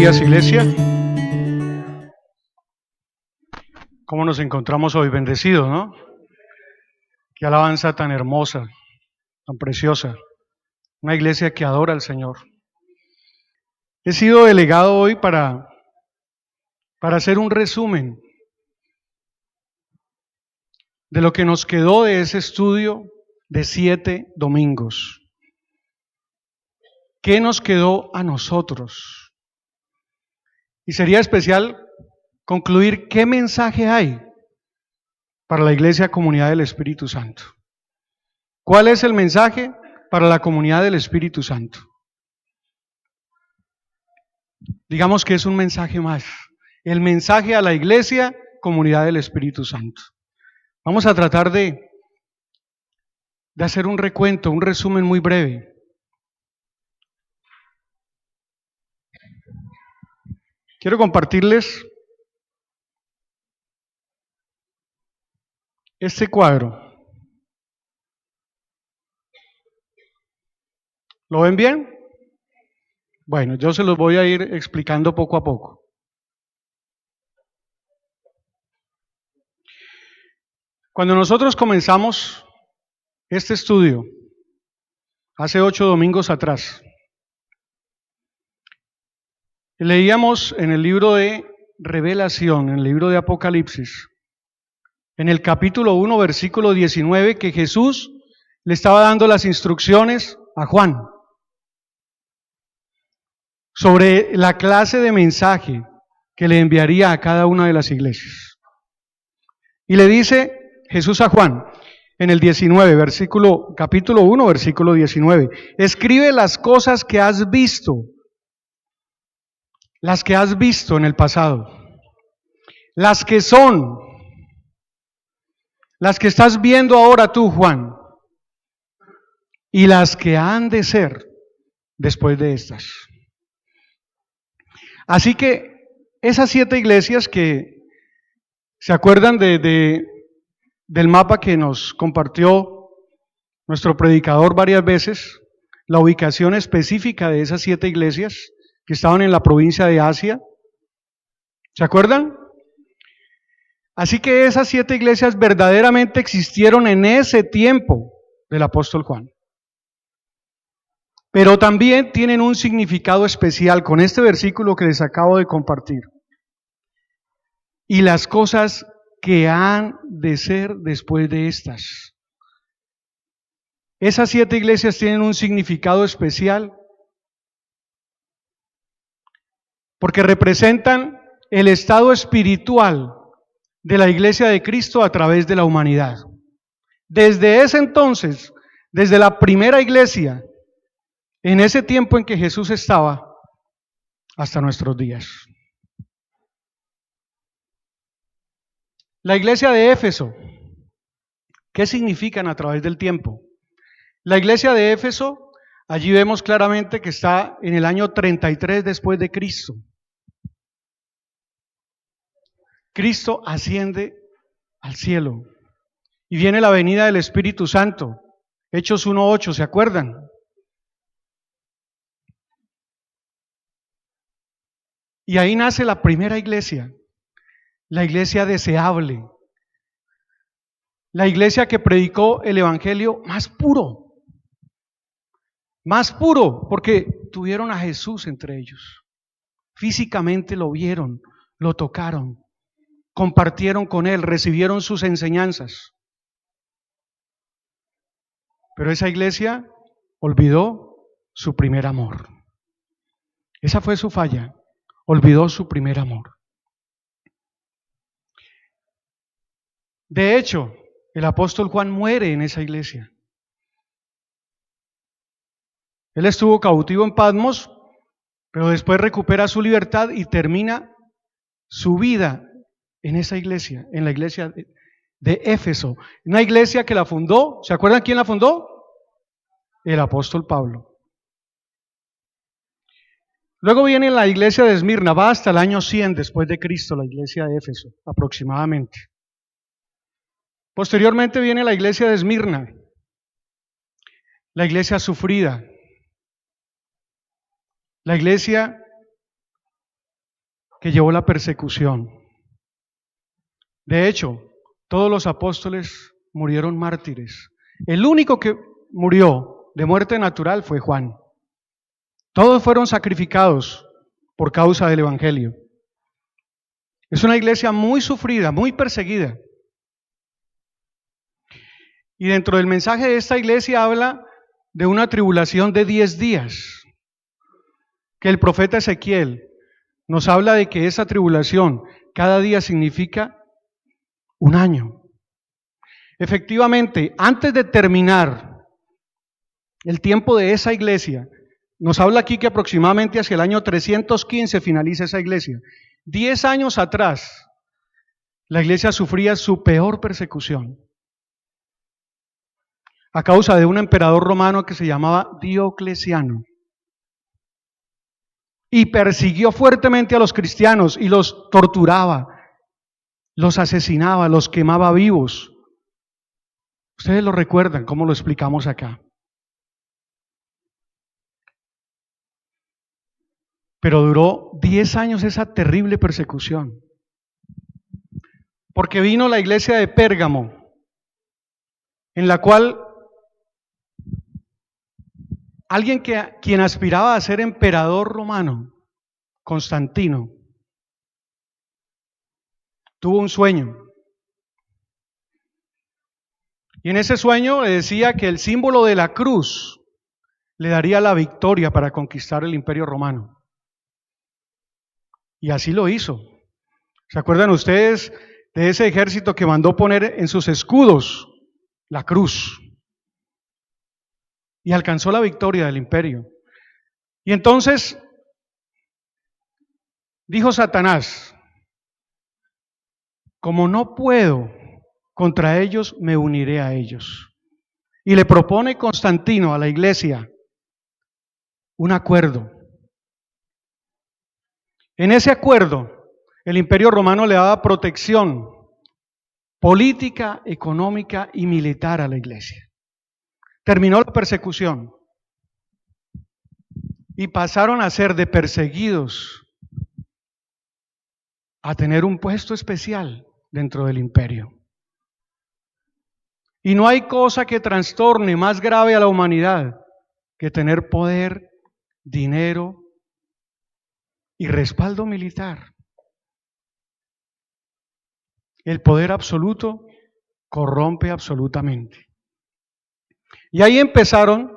días, iglesia. ¿Cómo nos encontramos hoy? Bendecidos, ¿no? Qué alabanza tan hermosa, tan preciosa. Una iglesia que adora al Señor. He sido delegado hoy para hacer un resumen de lo que nos quedó de ese estudio de 7 domingos. ¿Qué nos quedó a nosotros? Y sería especial concluir qué mensaje hay para la Iglesia Comunidad del Espíritu Santo. ¿Cuál es el mensaje para la comunidad del Espíritu Santo? Digamos que es un mensaje más. El mensaje a la Iglesia Comunidad del Espíritu Santo. Vamos a tratar de hacer un recuento, un resumen muy breve. Quiero compartirles este cuadro. ¿Lo ven bien? Bueno, yo se los voy a ir explicando poco a poco. Cuando nosotros comenzamos este estudio, hace 8 domingos atrás, leíamos en el libro de Revelación, en el libro de Apocalipsis, en el capítulo 1, versículo 19, que Jesús le estaba dando las instrucciones a Juan sobre la clase de mensaje que le enviaría a cada una de las iglesias. Y le dice Jesús a Juan, en el 19, capítulo 1, versículo 19, escribe las cosas que has visto en el pasado, las que son, las que estás viendo ahora tú, Juan, y las que han de ser después de estas. Así que esas 7 iglesias que se acuerdan del mapa que nos compartió nuestro predicador varias veces, la ubicación específica de esas 7 iglesias que estaban en la provincia de Asia, ¿se acuerdan? Así que esas 7 iglesias verdaderamente existieron en ese tiempo del apóstol Juan. Pero también tienen un significado especial con este versículo que les acabo de compartir. Y las cosas que han de ser después de estas. Esas 7 iglesias tienen un significado especial porque representan el estado espiritual de la iglesia de Cristo a través de la humanidad. Desde ese entonces, desde la primera iglesia, en ese tiempo en que Jesús estaba, hasta nuestros días. La iglesia de Éfeso, ¿qué significan a través del tiempo? La iglesia de Éfeso, allí vemos claramente que está en el año 33 después de Cristo. Cristo asciende al cielo y viene la venida del Espíritu Santo. Hechos 1:8, ¿se acuerdan? Y ahí nace la primera iglesia, la iglesia deseable, la iglesia que predicó el evangelio más puro, porque tuvieron a Jesús entre ellos. Físicamente lo vieron, lo tocaron, compartieron con Él, recibieron sus enseñanzas. Pero esa iglesia olvidó su primer amor. Esa fue su falla, olvidó su primer amor. De hecho, el apóstol Juan muere en esa iglesia. Él estuvo cautivo en Patmos, pero después recupera su libertad y termina su vida en esa iglesia, en la iglesia de Éfeso. Una iglesia que la fundó, ¿se acuerdan quién la fundó? El apóstol Pablo. Luego viene la iglesia de Esmirna, va hasta el año 100 después de Cristo, la iglesia de Éfeso, aproximadamente. Posteriormente viene la iglesia de Esmirna, la iglesia sufrida, la iglesia que llevó la persecución. De hecho, todos los apóstoles murieron mártires. El único que murió de muerte natural fue Juan. Todos fueron sacrificados por causa del Evangelio. Es una iglesia muy sufrida, muy perseguida. Y dentro del mensaje de esta iglesia habla de una tribulación de 10 días, que el profeta Ezequiel nos habla de que esa tribulación cada día significa un año. Efectivamente, antes de terminar el tiempo de esa iglesia, nos habla aquí que aproximadamente hacia el año 315 finaliza esa iglesia. 10 años atrás, la iglesia sufría su peor persecución a causa de un emperador romano que se llamaba Diocleciano. Y persiguió fuertemente a los cristianos y los torturaba, los asesinaba, los quemaba vivos. Ustedes lo recuerdan, como lo explicamos acá. Pero duró 10 años esa terrible persecución. Porque vino la iglesia de Pérgamo, en la cual quien aspiraba a ser emperador romano, Constantino, tuvo un sueño. Y en ese sueño le decía que el símbolo de la cruz le daría la victoria para conquistar el imperio romano. Y así lo hizo. ¿Se acuerdan ustedes de ese ejército que mandó poner en sus escudos la cruz? Y alcanzó la victoria del imperio. Y entonces dijo Satanás: como no puedo contra ellos, me uniré a ellos. Y le propone Constantino a la iglesia un acuerdo. En ese acuerdo, el imperio romano le daba protección política, económica y militar a la iglesia. Terminó la persecución y pasaron a ser de perseguidos a tener un puesto especial dentro del imperio. Y no hay cosa que trastorne más grave a la humanidad que tener poder, dinero y respaldo militar. El poder absoluto corrompe absolutamente. Y ahí empezaron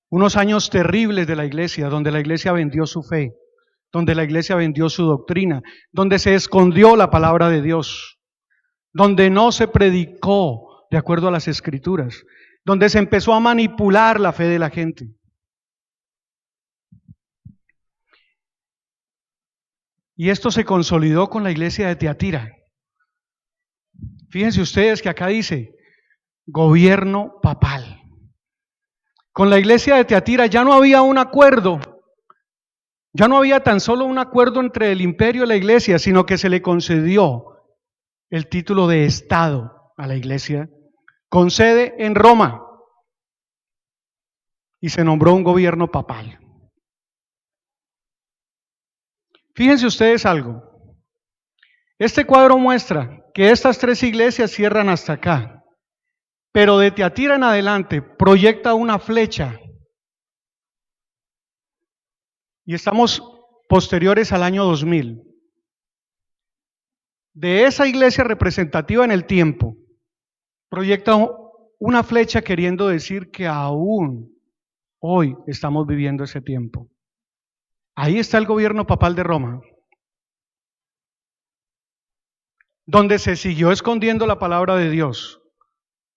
unos años terribles de la iglesia, donde la iglesia vendió su fe, donde la iglesia vendió su doctrina, donde se escondió la palabra de Dios, donde no se predicó de acuerdo a las escrituras, donde se empezó a manipular la fe de la gente. Y esto se consolidó con la iglesia de Tiatira. Fíjense ustedes que acá dice gobierno papal. Con la iglesia de Tiatira ya no había un acuerdo, ya no había tan solo un acuerdo entre el imperio y la iglesia, sino que se le concedió el título de Estado a la iglesia, con sede en Roma, y se nombró un gobierno papal. Fíjense ustedes algo. Este cuadro muestra que estas tres iglesias cierran hasta acá, pero de Tiatira en adelante proyecta una flecha. Y estamos posteriores al año 2000. De esa iglesia representativa en el tiempo, proyecta una flecha queriendo decir que aún hoy estamos viviendo ese tiempo. Ahí está el gobierno papal de Roma, donde se siguió escondiendo la palabra de Dios,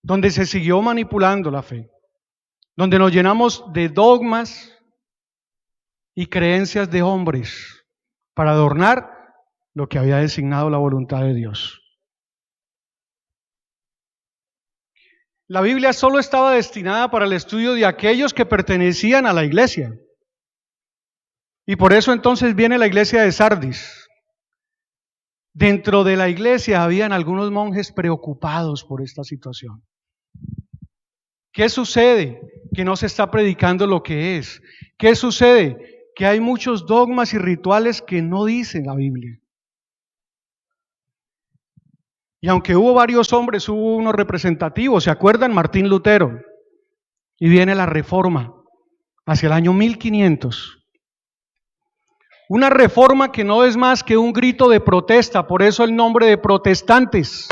donde se siguió manipulando la fe, donde nos llenamos de dogmas y creencias de hombres para adornar lo que había designado la voluntad de Dios. La Biblia solo estaba destinada para el estudio de aquellos que pertenecían a la iglesia. Y por eso entonces viene la iglesia de Sardis. Dentro de la iglesia habían algunos monjes preocupados por esta situación. ¿Qué sucede? Que no se está predicando lo que es. ¿Qué sucede? que hay muchos dogmas y rituales que no dice la Biblia. Y aunque hubo varios hombres, hubo unos representativos, ¿se acuerdan? Martín Lutero. Y viene la Reforma hacia el año 1500. Una reforma que no es más que un grito de protesta, por eso el nombre de protestantes.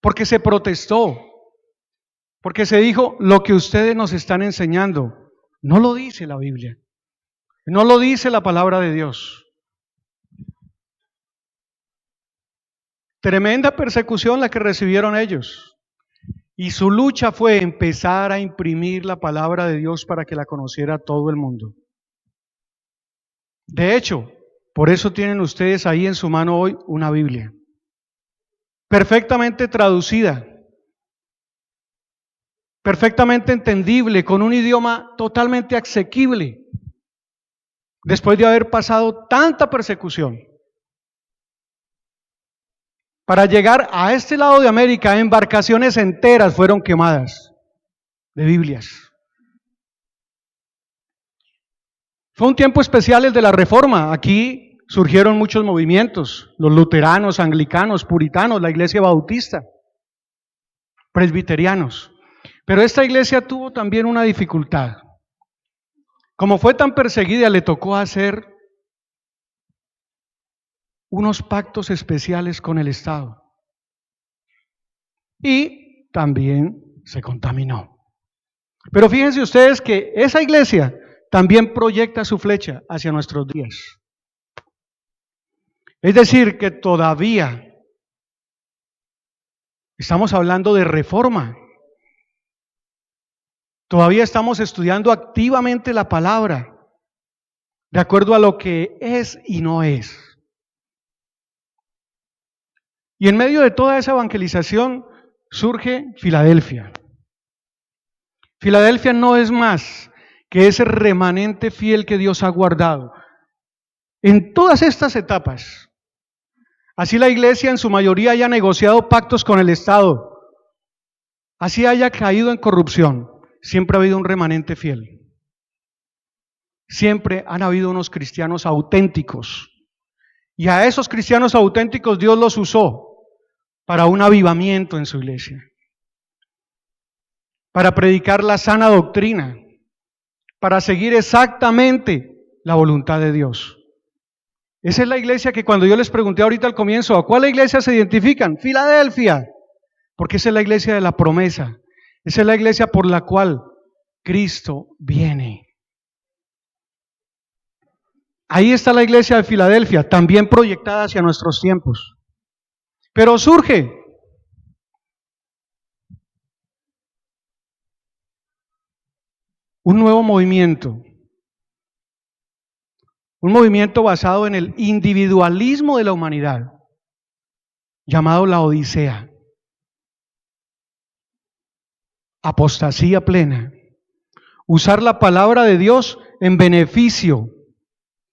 Porque se protestó, porque se dijo, lo que ustedes nos están enseñando, no lo dice la Biblia, no lo dice la palabra de Dios. Tremenda persecución la que recibieron ellos. Y su lucha fue empezar a imprimir la palabra de Dios para que la conociera todo el mundo. De hecho, por eso tienen ustedes ahí en su mano hoy una Biblia, perfectamente traducida, perfectamente entendible, con un idioma totalmente asequible, después de haber pasado tanta persecución. Para llegar a este lado de América, embarcaciones enteras fueron quemadas de Biblias. Fue un tiempo especial el de la Reforma. Aquí surgieron muchos movimientos, los luteranos, anglicanos, puritanos, la iglesia bautista, presbiterianos. Pero esta iglesia tuvo también una dificultad. Como fue tan perseguida, le tocó hacer unos pactos especiales con el Estado. Y también se contaminó. Pero fíjense ustedes que esa iglesia también proyecta su flecha hacia nuestros días. Es decir, que todavía estamos hablando de reforma. Todavía estamos estudiando activamente la palabra, de acuerdo a lo que es y no es. Y en medio de toda esa evangelización surge Filadelfia. Filadelfia no es más que ese remanente fiel que Dios ha guardado en todas estas etapas. Así la iglesia en su mayoría haya negociado pactos con el Estado, así haya caído en corrupción, siempre ha habido un remanente fiel. Siempre han habido unos cristianos auténticos. Y a esos cristianos auténticos Dios los usó para un avivamiento en su iglesia, para predicar la sana doctrina, para seguir exactamente la voluntad de Dios. Esa es la iglesia que cuando yo les pregunté ahorita al comienzo, ¿a cuál iglesia se identifican? Filadelfia, porque esa es la iglesia de la promesa, esa es la iglesia por la cual Cristo viene. Ahí está la iglesia de Filadelfia, también proyectada hacia nuestros tiempos. Pero surge un nuevo movimiento, un movimiento basado en el individualismo de la humanidad, llamado la Odisea. Apostasía plena. Usar la palabra de Dios en beneficio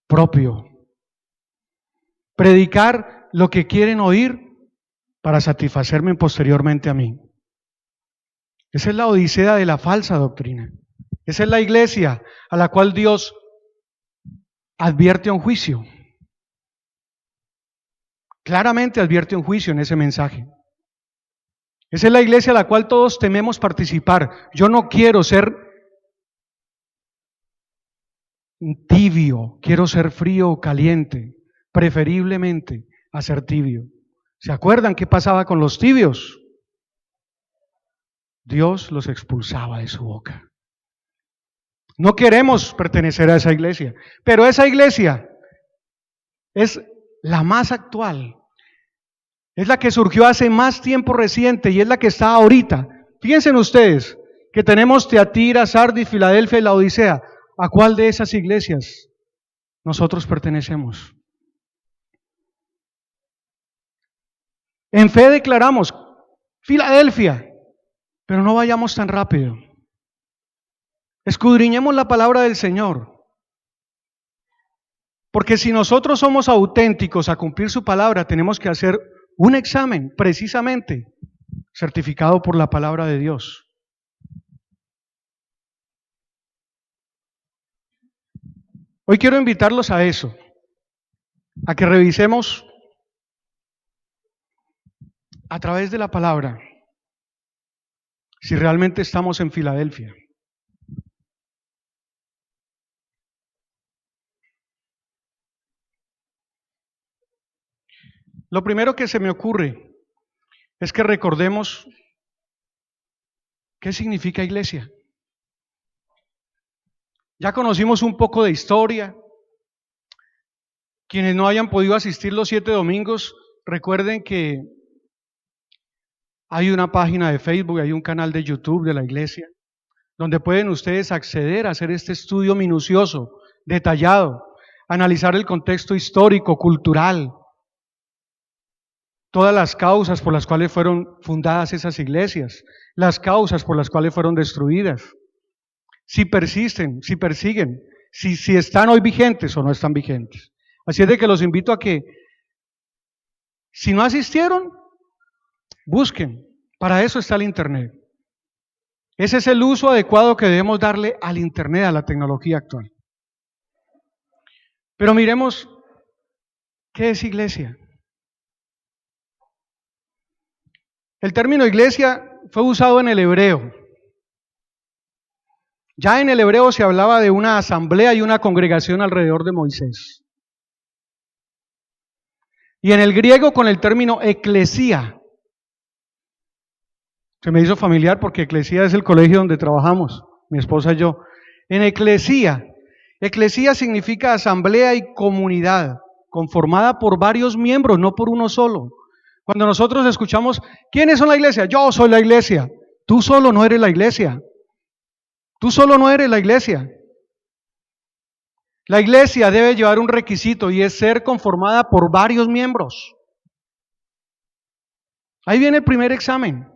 propio. Predicar lo que quieren oír para satisfacerme posteriormente a mí. Esa es la odisea de la falsa doctrina. Esa es la iglesia a la cual Dios advierte un juicio. Claramente advierte un juicio en ese mensaje. Esa es la iglesia a la cual todos tememos participar. Yo no quiero ser tibio, quiero ser frío o caliente, preferiblemente a ser tibio. ¿Se acuerdan qué pasaba con los tibios? Dios los expulsaba de su boca. No queremos pertenecer a esa iglesia, pero esa iglesia es la más actual, es la que surgió hace más tiempo reciente y es la que está ahorita. Fíjense ustedes que tenemos Teatira, Sardis, Filadelfia y la Odisea. ¿A cuál de esas iglesias nosotros pertenecemos? En fe declaramos Filadelfia, pero no vayamos tan rápido. Escudriñemos la palabra del Señor. Porque si nosotros somos auténticos a cumplir su palabra, tenemos que hacer un examen precisamente certificado por la palabra de Dios. Hoy quiero invitarlos a eso, a que revisemos a través de la palabra si realmente estamos en Filadelfia. Lo primero que se me ocurre es que recordemos qué significa iglesia. Ya conocimos un poco de historia. Quienes no hayan podido asistir los 7 domingos, recuerden que hay una página de Facebook, hay un canal de YouTube de la iglesia, donde pueden ustedes acceder a hacer este estudio minucioso, detallado, analizar el contexto histórico, cultural, todas las causas por las cuales fueron fundadas esas iglesias, las causas por las cuales fueron destruidas, si persisten, si persiguen, si están hoy vigentes o no están vigentes. Así es de que los invito a que, si no asistieron, busquen. Para eso está el Internet. Ese es el uso adecuado que debemos darle al Internet, a la tecnología actual. Pero miremos, ¿qué es iglesia? El término iglesia fue usado en el hebreo. Ya en el hebreo se hablaba de una asamblea y una congregación alrededor de Moisés. Y en el griego con el término eclesía. Se me hizo familiar porque eclesía es el colegio donde trabajamos, mi esposa y yo. En eclesía significa asamblea y comunidad, conformada por varios miembros, no por uno solo. Cuando nosotros escuchamos, ¿quiénes son la iglesia? Yo soy la iglesia. Tú solo no eres la iglesia. Tú solo no eres la iglesia. La iglesia debe llevar un requisito y es ser conformada por varios miembros. Ahí viene el primer examen.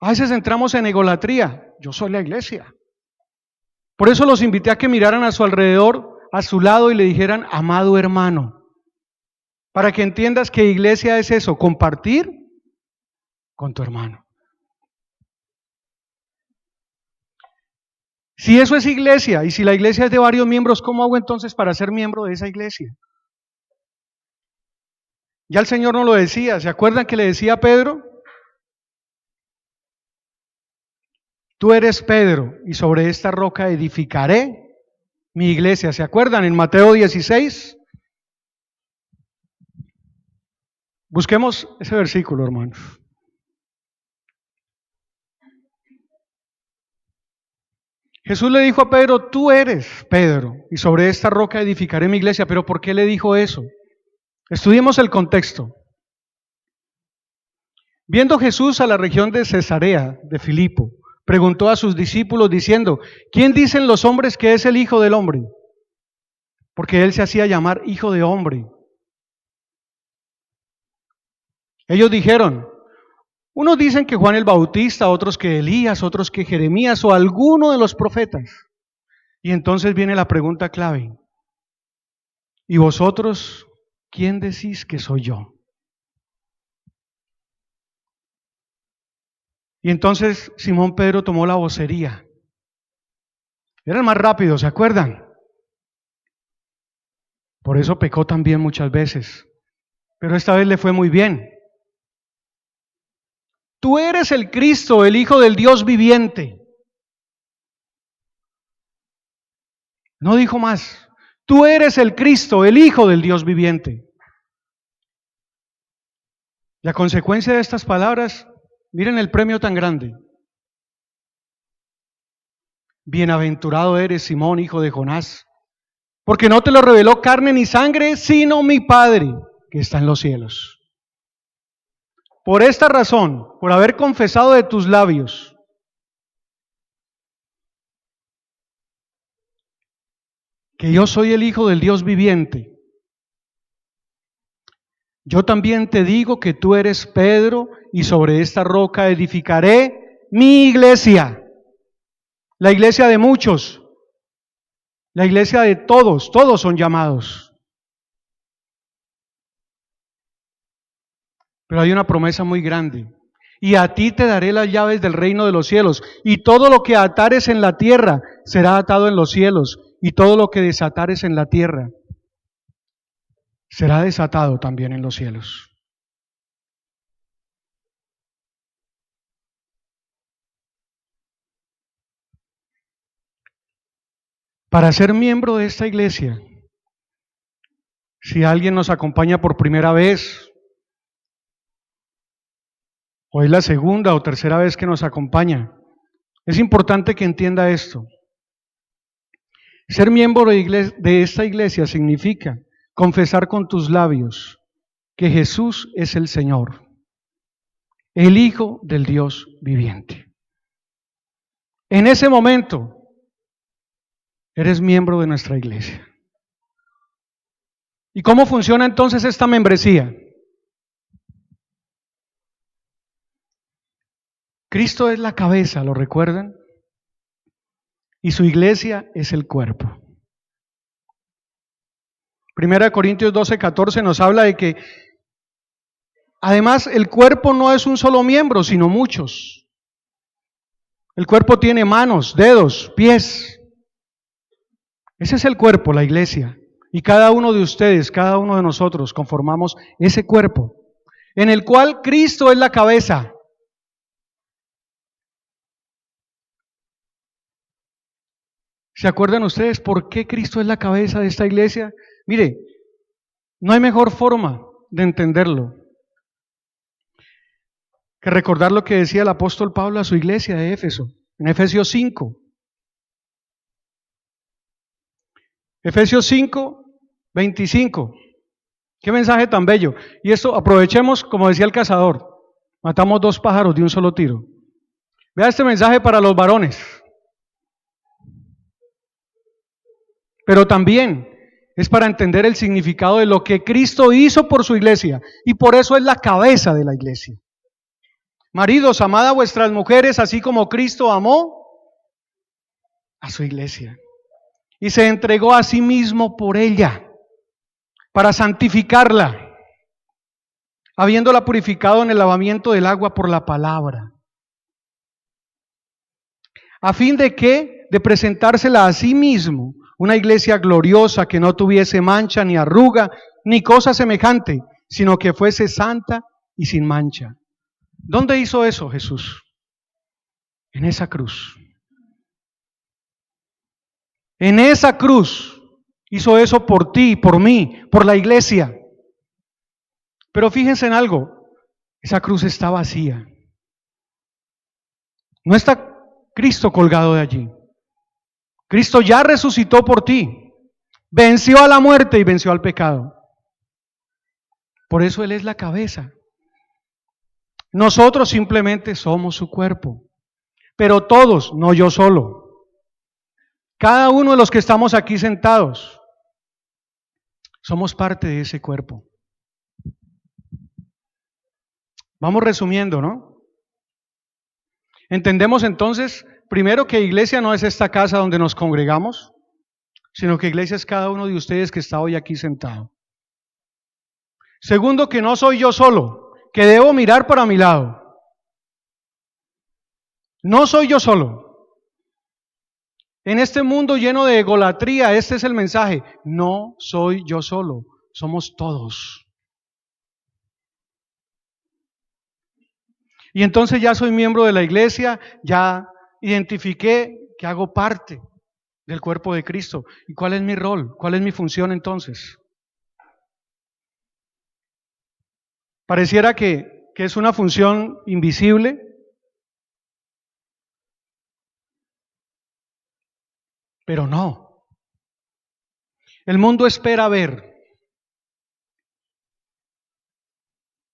A veces entramos en egolatría. Yo soy la iglesia. Por eso los invité a que miraran a su alrededor, a su lado y le dijeran, amado hermano. Para que entiendas que iglesia es eso, compartir con tu hermano. Si eso es iglesia y si la iglesia es de varios miembros, ¿cómo hago entonces para ser miembro de esa iglesia? Ya el Señor nos lo decía, ¿se acuerdan que le decía a Pedro? Tú eres Pedro y sobre esta roca edificaré mi iglesia. ¿Se acuerdan en Mateo 16? Busquemos ese versículo, hermanos. Jesús le dijo a Pedro, tú eres Pedro y sobre esta roca edificaré mi iglesia. ¿Pero por qué le dijo eso? Estudiemos el contexto. Viendo Jesús a la región de Cesarea de Filipo, preguntó a sus discípulos diciendo, ¿quién dicen los hombres que es el Hijo del Hombre? Porque él se hacía llamar Hijo de Hombre. Ellos dijeron, unos dicen que Juan el Bautista, otros que Elías, otros que Jeremías o alguno de los profetas. Y entonces viene la pregunta clave. ¿Y vosotros quién decís que soy yo? Y entonces Simón Pedro tomó la vocería. Era el más rápido, ¿se acuerdan? Por eso pecó también muchas veces. Pero esta vez le fue muy bien. Tú eres el Cristo, el Hijo del Dios viviente. No dijo más. Tú eres el Cristo, el Hijo del Dios viviente. La consecuencia de estas palabras, miren el premio tan grande. Bienaventurado eres, Simón, hijo de Jonás, porque no te lo reveló carne ni sangre, sino mi Padre que está en los cielos. Por esta razón, por haber confesado de tus labios que yo soy el Hijo del Dios viviente, yo también te digo que tú eres Pedro y sobre esta roca edificaré mi iglesia. La iglesia de muchos, la iglesia de todos, todos son llamados. Pero hay una promesa muy grande. Y a ti te daré las llaves del reino de los cielos. Y todo lo que atares en la tierra será atado en los cielos. y todo lo que desatares en la tierra será desatado también en los cielos. Para ser miembro de esta iglesia, si alguien nos acompaña por primera vez, o es la segunda o tercera vez que nos acompaña, es importante que entienda esto. Ser miembro de esta iglesia significa confesar con tus labios que Jesús es el Señor, el Hijo del Dios viviente. En ese momento, eres miembro de nuestra iglesia. ¿Y cómo funciona entonces esta membresía? Cristo es la cabeza, ¿lo recuerdan? Y su iglesia es el cuerpo. 1 Corintios 12:14 nos habla de que además el cuerpo no es un solo miembro, sino muchos. El cuerpo tiene manos, dedos, pies. Ese es el cuerpo, la iglesia. Y cada uno de ustedes, cada uno de nosotros conformamos ese cuerpo, en el cual Cristo es la cabeza. ¿Se acuerdan ustedes por qué Cristo es la cabeza de esta iglesia? Mire, no hay mejor forma de entenderlo que recordar lo que decía el apóstol Pablo a su iglesia de Éfeso, en Efesios 5. Efesios 5, 25. Qué mensaje tan bello. Y esto aprovechemos, como decía el cazador, matamos 2 pájaros de un solo tiro. Vea este mensaje para los varones. Pero también es para entender el significado de lo que Cristo hizo por su iglesia. Y por eso es la cabeza de la iglesia. Maridos, amad a vuestras mujeres así como Cristo amó a su iglesia. Y se entregó a sí mismo por ella, para santificarla, habiéndola purificado en el lavamiento del agua por la palabra, a fin de que, de presentársela a sí mismo, una iglesia gloriosa que no tuviese mancha ni arruga ni cosa semejante, sino que fuese santa y sin mancha. ¿Dónde hizo eso Jesús? En esa cruz. En esa cruz hizo eso por ti, por mí, por la iglesia. Pero fíjense en algo, esa cruz está vacía. No está Cristo colgado de allí. Cristo ya resucitó por ti, venció a la muerte y venció al pecado. Por eso Él es la cabeza. Nosotros simplemente somos su cuerpo, pero todos, no yo solo. Cada uno de los que estamos aquí sentados, somos parte de ese cuerpo. Vamos resumiendo, ¿no? Entendemos entonces, primero, que iglesia no es esta casa donde nos congregamos, sino que iglesia es cada uno de ustedes que está hoy aquí sentado. Segundo, que no soy yo solo, que debo mirar para mi lado. No soy yo solo. En este mundo lleno de egolatría, este es el mensaje. No soy yo solo, somos todos. Y entonces ya soy miembro de la iglesia, ya identifiqué que hago parte del cuerpo de Cristo. ¿Y cuál es mi rol? ¿Cuál es mi función entonces? Pareciera que es una función invisible, pero no. El mundo espera ver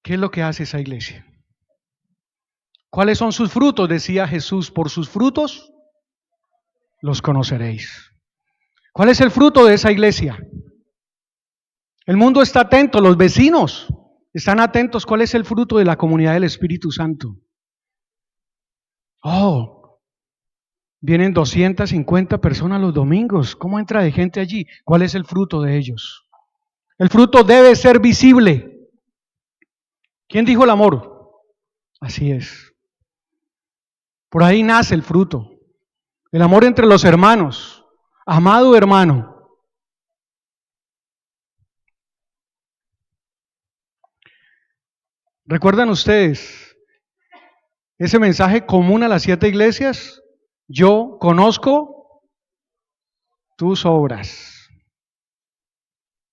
qué es lo que hace esa iglesia. ¿Cuáles son sus frutos? Decía Jesús, por sus frutos los conoceréis. ¿Cuál es el fruto de esa iglesia? El mundo está atento, los vecinos están atentos. ¿Cuál es el fruto de la comunidad del Espíritu Santo? Oh, vienen 250 personas los domingos. ¿Cómo entra de gente allí? ¿Cuál es el fruto de ellos? El fruto debe ser visible. ¿Quién dijo el amor? Así es. Por ahí nace el fruto. El amor entre los hermanos. Amado hermano, ¿recuerdan ustedes ese mensaje común a las 7 iglesias? Yo conozco tus obras.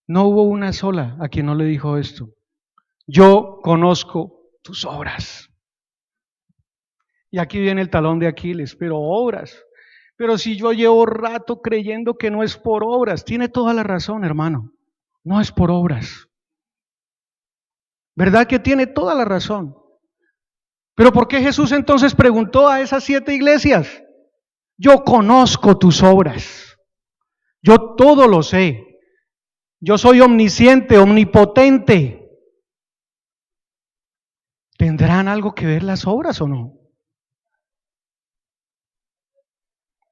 No hubo una sola a quien no le dijo esto. Yo conozco tus obras. Y aquí viene el talón de Aquiles, pero obras. Pero si yo llevo rato creyendo que no es por obras, tiene toda la razón, hermano. No es por obras. ¿Verdad que tiene toda la razón? Pero ¿por qué Jesús entonces preguntó a esas 7 iglesias? Yo conozco tus obras. Yo todo lo sé. Yo soy omnisciente, omnipotente. ¿Tendrán algo que ver las obras o no?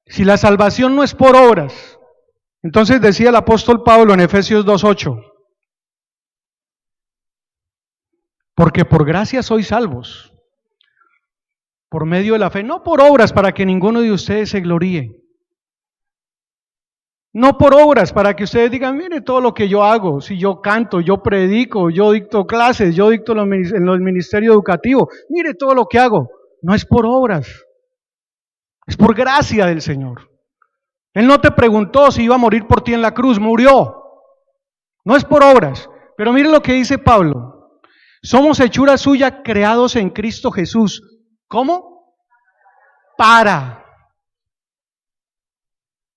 Si la salvación no es por obras, entonces decía el apóstol Pablo en Efesios 2:8, porque por gracia sois salvos, por medio de la fe, no por obras para que ninguno de ustedes se gloríe. No por obras para que ustedes digan, mire todo lo que yo hago, si yo canto, yo predico, yo dicto clases, yo dicto en el ministerio educativo, mire todo lo que hago. No es por obras, es por gracia del Señor. Él no te preguntó si iba a morir por ti en la cruz, murió. No es por obras. Pero mire lo que dice Pablo. Somos hechura suya creados en Cristo Jesús. ¿Cómo? Para.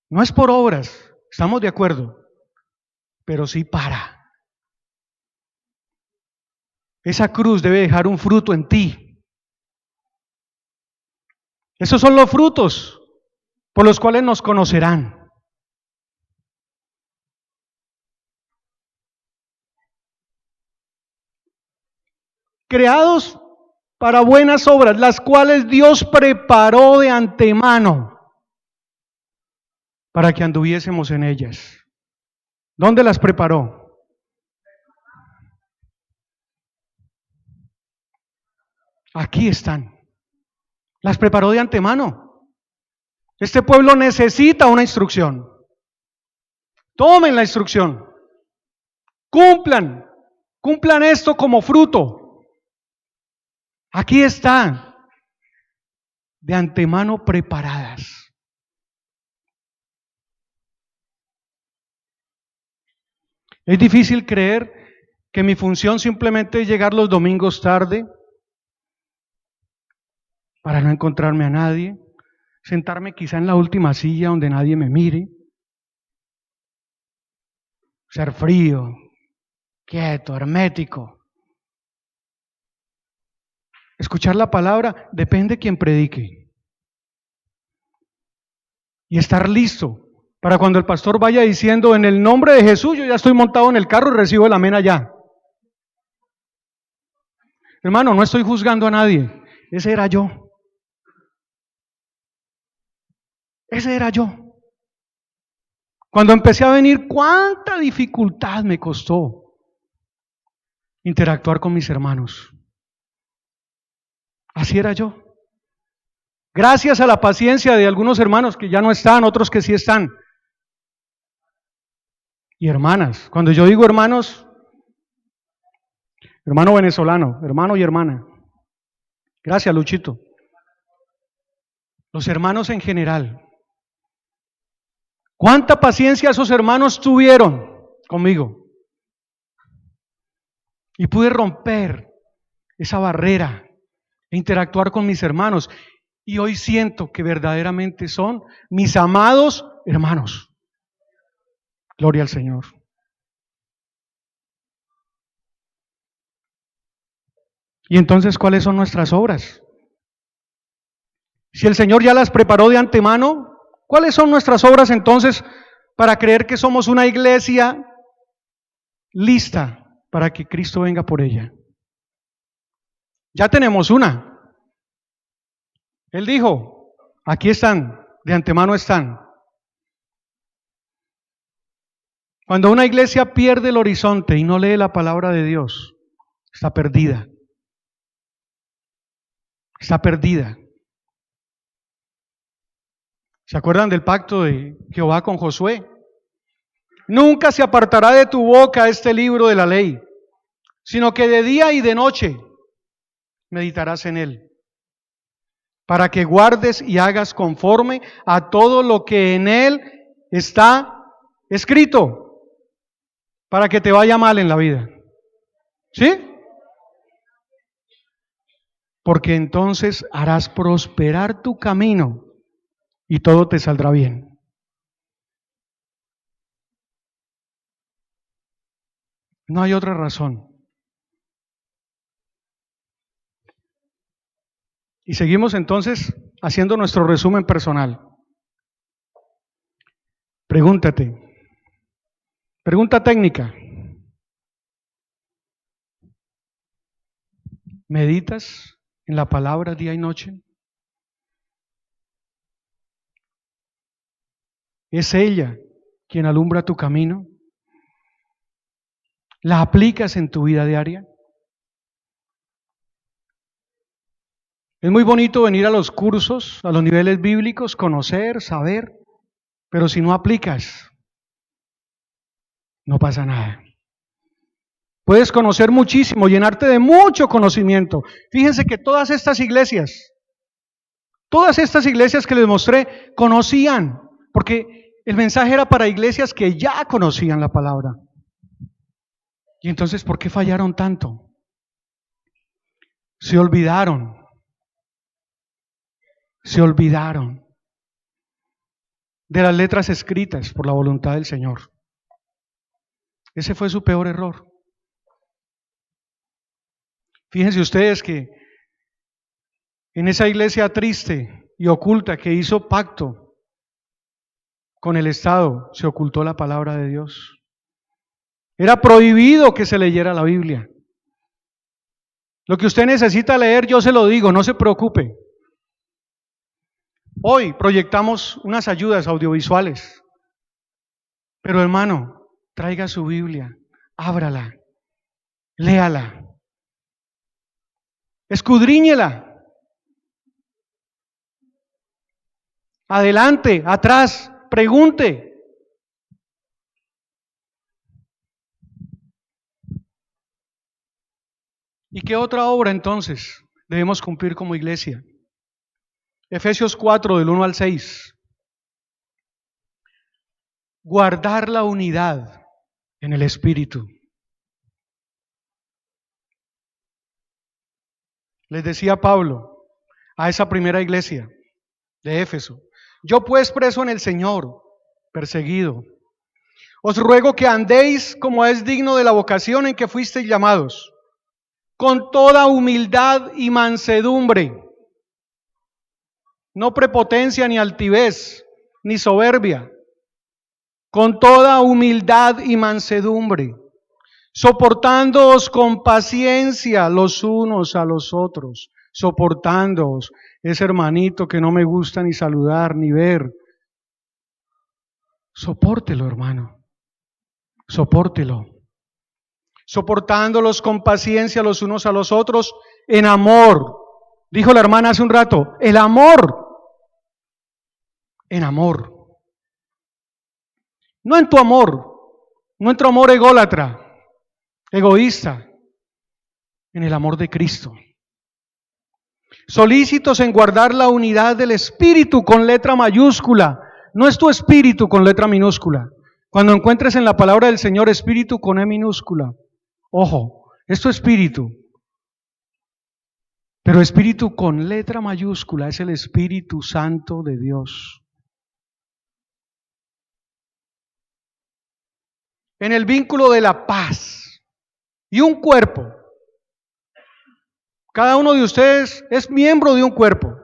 No es por obras, estamos de acuerdo, pero sí para. Esa cruz debe dejar un fruto en ti. Esos son los frutos por los cuales nos conocerán. Creados para buenas obras, las cuales Dios preparó de antemano para que anduviésemos en ellas. ¿Dónde las preparó? Aquí están. Las preparó de antemano. Este pueblo necesita una instrucción. Tomen la instrucción. Cumplan esto como fruto. Aquí están, de antemano preparadas. Es difícil creer que mi función simplemente es llegar los domingos tarde para no encontrarme a nadie, sentarme quizá en la última silla donde nadie me mire, ser frío, quieto, hermético. Escuchar la palabra depende de quien predique. Y estar listo para cuando el pastor vaya diciendo en el nombre de Jesús, yo ya estoy montado en el carro y recibo el amén allá. Hermano, no estoy juzgando a nadie. Ese era yo. Ese era yo. Cuando empecé a venir, cuánta dificultad me costó interactuar con mis hermanos. Así era yo. Gracias a la paciencia de algunos hermanos que ya no están, otros que sí están. Y hermanas, cuando yo digo hermanos, hermano venezolano, hermano y hermana. Gracias, Luchito. Los hermanos en general. ¿Cuánta paciencia esos hermanos tuvieron conmigo? Y pude romper esa barrera e interactuar con mis hermanos. Y hoy siento que verdaderamente son mis amados hermanos. Gloria al Señor. Y entonces, ¿cuáles son nuestras obras? Si el Señor ya las preparó de antemano, ¿cuáles son nuestras obras entonces para creer que somos una iglesia lista para que Cristo venga por ella? Ya tenemos una. Él dijo, aquí están, de antemano están. Cuando una iglesia pierde el horizonte y no lee la palabra de Dios, está perdida. Está perdida. ¿Se acuerdan del pacto de Jehová con Josué? Nunca se apartará de tu boca este libro de la ley, sino que de día y de noche meditarás en él, para que guardes y hagas conforme a todo lo que en él está escrito, para que te vaya mal en la vida. ¿Sí? Porque entonces harás prosperar tu camino y todo te saldrá bien. No hay otra razón. Y seguimos entonces haciendo nuestro resumen personal. Pregúntate. Pregunta técnica. ¿Meditas en la palabra día y noche? ¿Es ella quien alumbra tu camino? ¿La aplicas en tu vida diaria? Es muy bonito venir a los cursos, a los niveles bíblicos, conocer, saber, pero si no aplicas, no pasa nada. Puedes conocer muchísimo, llenarte de mucho conocimiento. Fíjense que todas estas iglesias que les mostré, conocían, porque el mensaje era para iglesias que ya conocían la palabra. Y entonces, ¿por qué fallaron tanto? Se olvidaron de las letras escritas por la voluntad del Señor. Ese fue su peor error. Fíjense ustedes que en esa iglesia triste y oculta que hizo pacto con el Estado, se ocultó la palabra de Dios. Era prohibido que se leyera la Biblia. Lo que usted necesita leer, yo se lo digo, no se preocupe. Hoy proyectamos unas ayudas audiovisuales, pero hermano, traiga su Biblia, ábrala, léala, escudriñela. Adelante, atrás, pregunte. ¿Y qué otra obra entonces debemos cumplir como iglesia? Efesios 4, del 1 al 6. Guardar la unidad en el Espíritu. Les decía Pablo a esa primera iglesia de Éfeso: yo pues preso en el Señor, perseguido, os ruego que andéis como es digno de la vocación en que fuisteis llamados, con toda humildad y mansedumbre, no prepotencia ni altivez, ni soberbia, con toda humildad y mansedumbre, soportándoos con paciencia los unos a los otros, soportándoos. Ese hermanito que no me gusta ni saludar ni ver, sopórtelo, hermano, sopórtelo. Soportándolos con paciencia los unos a los otros en amor. Dijo la hermana hace un rato, el amor, en amor. No en tu amor ególatra, egoísta, en el amor de Cristo. Solícitos en guardar la unidad del Espíritu con letra mayúscula. No es tu espíritu con letra minúscula. Cuando encuentres en la palabra del Señor espíritu con E minúscula, ojo, es tu espíritu. Pero espíritu con letra mayúscula es el Espíritu Santo de Dios. En el vínculo de la paz y un cuerpo. Cada uno de ustedes es miembro de un cuerpo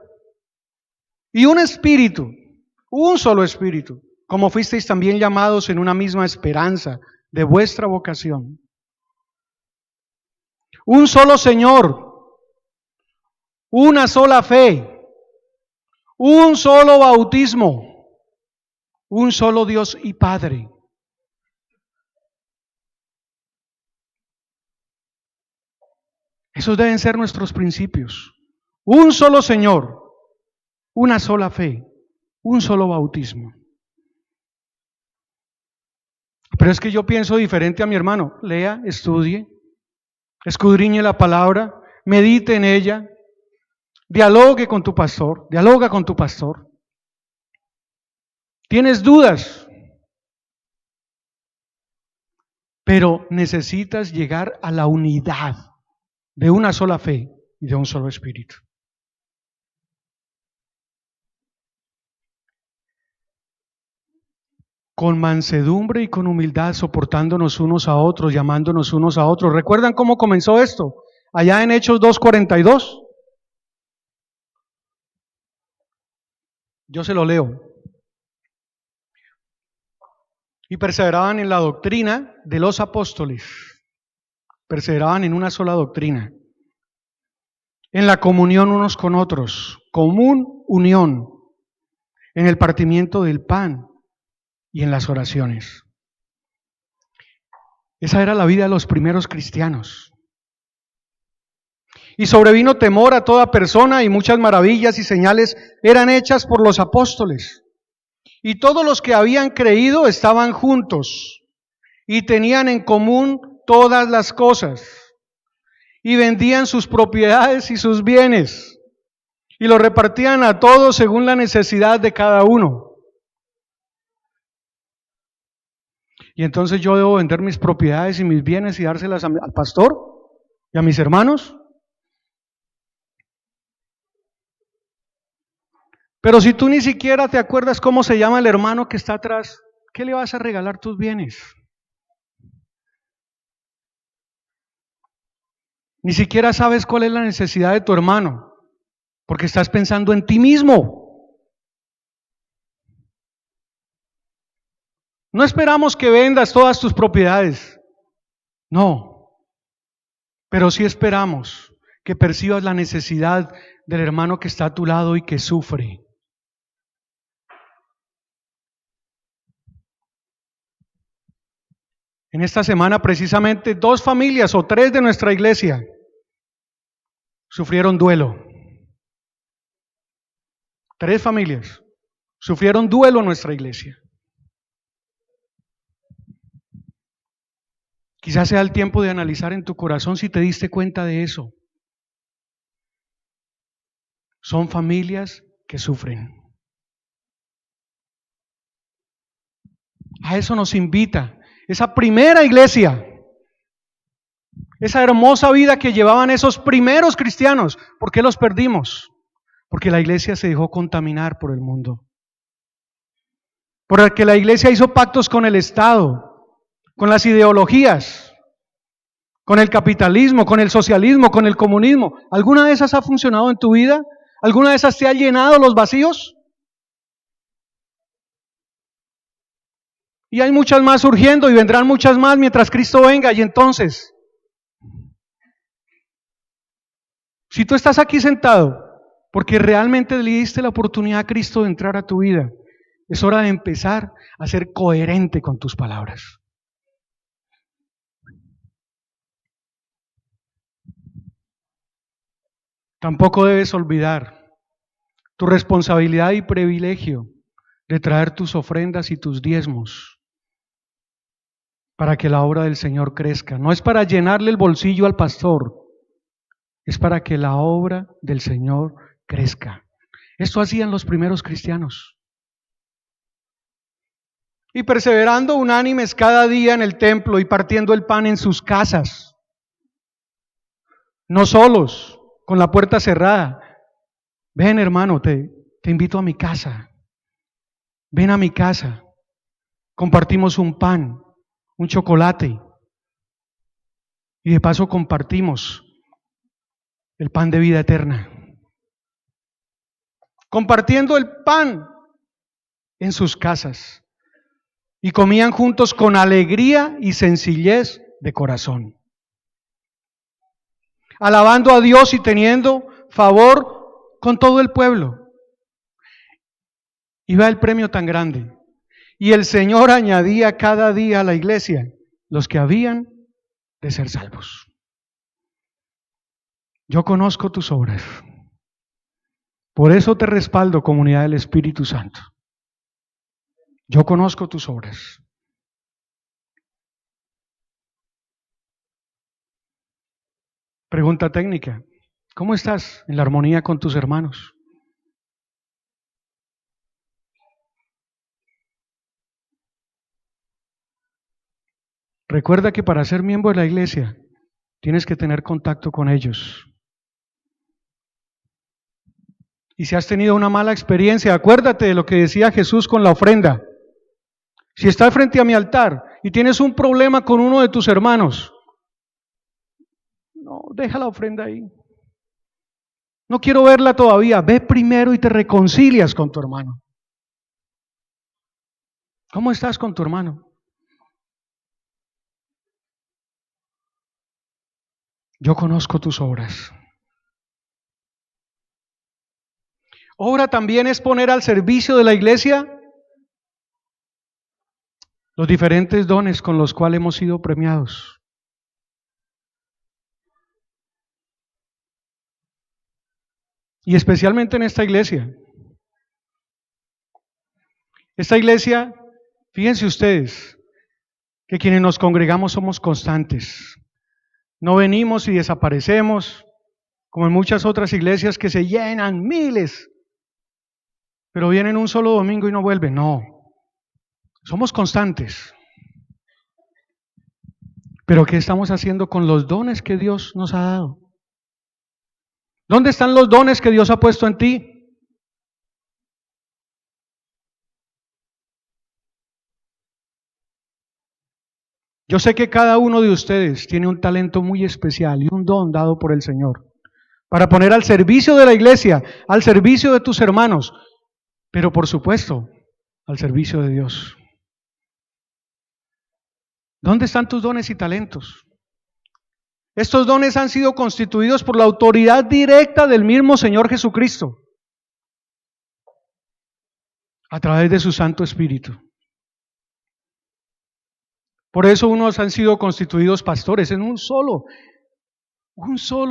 y un espíritu, un solo espíritu, como fuisteis también llamados en una misma esperanza de vuestra vocación. Un solo Señor, una sola fe, un solo bautismo, un solo Dios y Padre. Esos deben ser nuestros principios. Un solo Señor, una sola fe, un solo bautismo. Pero es que yo pienso diferente a mi hermano. Lea, estudie, escudriñe la palabra, medite en ella, dialogue con tu pastor, dialoga con tu pastor. ¿Tienes dudas? Pero necesitas llegar a la unidad de una sola fe y de un solo espíritu. Con mansedumbre y con humildad, soportándonos unos a otros, llamándonos unos a otros. ¿Recuerdan cómo comenzó esto? Allá en Hechos 2:42. Yo se lo leo. Y perseveraban en la doctrina de los apóstoles. Perseveraban en una sola doctrina. En la comunión unos con otros. Común unión. En el partimiento del pan y en las oraciones. Esa era la vida de los primeros cristianos. Y sobrevino temor a toda persona y muchas maravillas y señales eran hechas por los apóstoles. Y todos los que habían creído estaban juntos y tenían en común todas las cosas y vendían sus propiedades y sus bienes y los repartían a todos según la necesidad de cada uno. Y entonces yo debo vender mis propiedades y mis bienes y dárselas al pastor y a mis hermanos. Pero si tú ni siquiera te acuerdas cómo se llama el hermano que está atrás, ¿qué le vas a regalar tus bienes? Ni siquiera sabes cuál es la necesidad de tu hermano, porque estás pensando en ti mismo. No esperamos que vendas todas tus propiedades, no, pero sí esperamos que percibas la necesidad del hermano que está a tu lado y que sufre. En esta semana precisamente 2 familias o 3 de nuestra iglesia sufrieron duelo. 3 familias sufrieron duelo en nuestra iglesia. Quizás sea el tiempo de analizar en tu corazón si te diste cuenta de eso. Son familias que sufren. A eso nos invita esa primera iglesia, esa hermosa vida que llevaban esos primeros cristianos. ¿Por qué los perdimos? Porque la iglesia se dejó contaminar por el mundo. Porque la iglesia hizo pactos con el Estado, con las ideologías, con el capitalismo, con el socialismo, con el comunismo. ¿Alguna de esas ha funcionado en tu vida? ¿Alguna de esas te ha llenado los vacíos? Y hay muchas más surgiendo y vendrán muchas más mientras Cristo venga. Y entonces, si tú estás aquí sentado porque realmente le diste la oportunidad a Cristo de entrar a tu vida, es hora de empezar a ser coherente con tus palabras. Tampoco debes olvidar tu responsabilidad y privilegio de traer tus ofrendas y tus diezmos para que la obra del Señor crezca. No es para llenarle el bolsillo al pastor, es para que la obra del Señor crezca. Esto hacían los primeros cristianos. Y perseverando unánimes cada día en el templo y partiendo el pan en sus casas. No solos, con la puerta cerrada. Ven, hermano, te invito a mi casa. Ven a mi casa. Compartimos un pan, un chocolate. Y de paso compartimos el pan de vida eterna. Compartiendo el pan en sus casas. Y comían juntos con alegría y sencillez de corazón, alabando a Dios y teniendo favor con todo el pueblo. Y vea el premio tan grande. Y el Señor añadía cada día a la iglesia los que habían de ser salvos. Yo conozco tus obras. Por eso te respaldo, comunidad del Espíritu Santo. Yo conozco tus obras. Pregunta técnica. ¿Cómo estás en la armonía con tus hermanos? Recuerda que para ser miembro de la iglesia tienes que tener contacto con ellos. Y si has tenido una mala experiencia, acuérdate de lo que decía Jesús con la ofrenda. Si estás frente a mi altar y tienes un problema con uno de tus hermanos, no, deja la ofrenda ahí. No quiero verla todavía. Ve primero y te reconcilias con tu hermano. ¿Cómo estás con tu hermano? Yo conozco tus obras. Obra también es poner al servicio de la iglesia los diferentes dones con los cuales hemos sido premiados. Y especialmente en esta iglesia. Esta iglesia, fíjense ustedes, que quienes nos congregamos somos constantes. No venimos y desaparecemos, como en muchas otras iglesias que se llenan miles, pero vienen un solo domingo y no vuelven. No, somos constantes. Pero ¿qué estamos haciendo con los dones que Dios nos ha dado? ¿Dónde están los dones que Dios ha puesto en ti? Yo sé que cada uno de ustedes tiene un talento muy especial y un don dado por el Señor para poner al servicio de la iglesia, al servicio de tus hermanos, pero por supuesto, al servicio de Dios. ¿Dónde están tus dones y talentos? Estos dones han sido constituidos por la autoridad directa del mismo Señor Jesucristo a través de su Santo Espíritu. Por eso unos han sido constituidos pastores en un solo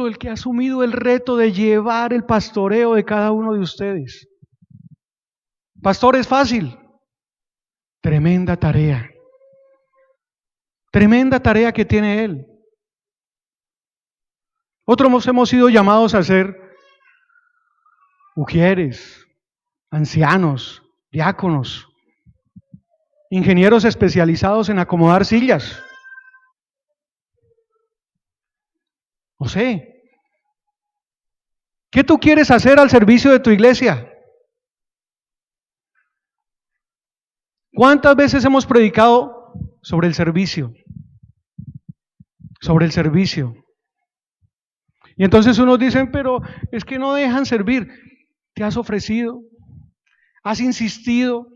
el que ha asumido el reto de llevar el pastoreo de cada uno de ustedes. Pastor es fácil, tremenda tarea que tiene él. Otros hemos sido llamados a ser ujieres, ancianos, diáconos, ingenieros especializados en acomodar sillas. No sé. ¿Qué tú quieres hacer al servicio de tu iglesia? ¿Cuántas veces hemos predicado sobre el servicio? Sobre el servicio. Y entonces unos dicen, pero es que no dejan servir. Te has ofrecido, has insistido.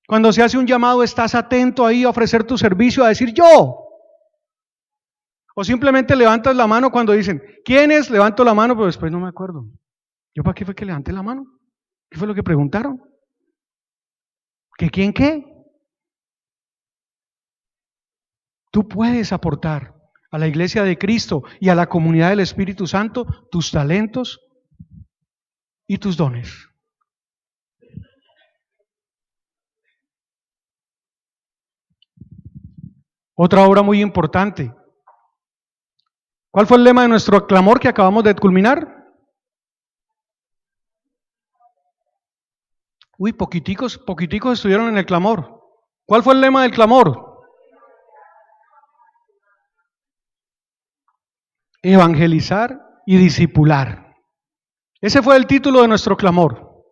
Cuando se hace un llamado, estás atento ahí a ofrecer tu servicio, a decir yo. O simplemente levantas la mano cuando dicen, ¿quiénes? Levanto la mano, pero después no me acuerdo. ¿Yo para qué fue que levanté la mano? ¿Qué fue lo que preguntaron? ¿Que quién qué? Tú puedes aportar a la iglesia de Cristo y a la comunidad del Espíritu Santo tus talentos y tus dones. Otra obra muy importante. ¿Cuál fue el lema de nuestro clamor que acabamos de culminar? Uy, poquiticos estuvieron en el clamor. ¿Cuál fue el lema del clamor? Evangelizar y discipular. Ese fue el título de nuestro clamor.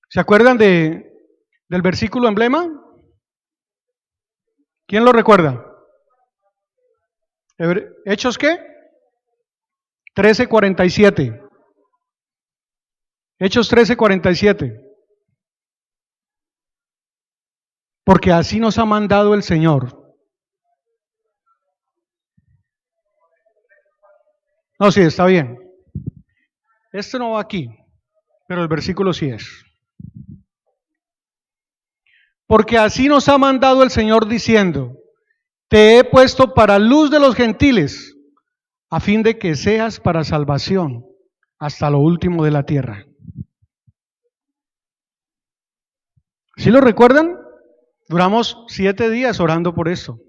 ¿Se acuerdan del versículo emblema? ¿Quién lo recuerda? ¿Hechos qué? 13:47. Hechos 13:47. Porque así nos ha mandado el Señor. No, sí, está bien. Este no va aquí, pero el versículo sí es. Porque así nos ha mandado el Señor diciendo, te he puesto para luz de los gentiles, a fin de que seas para salvación hasta lo último de la tierra. ¿Sí lo recuerdan? Duramos 7 días orando por esto.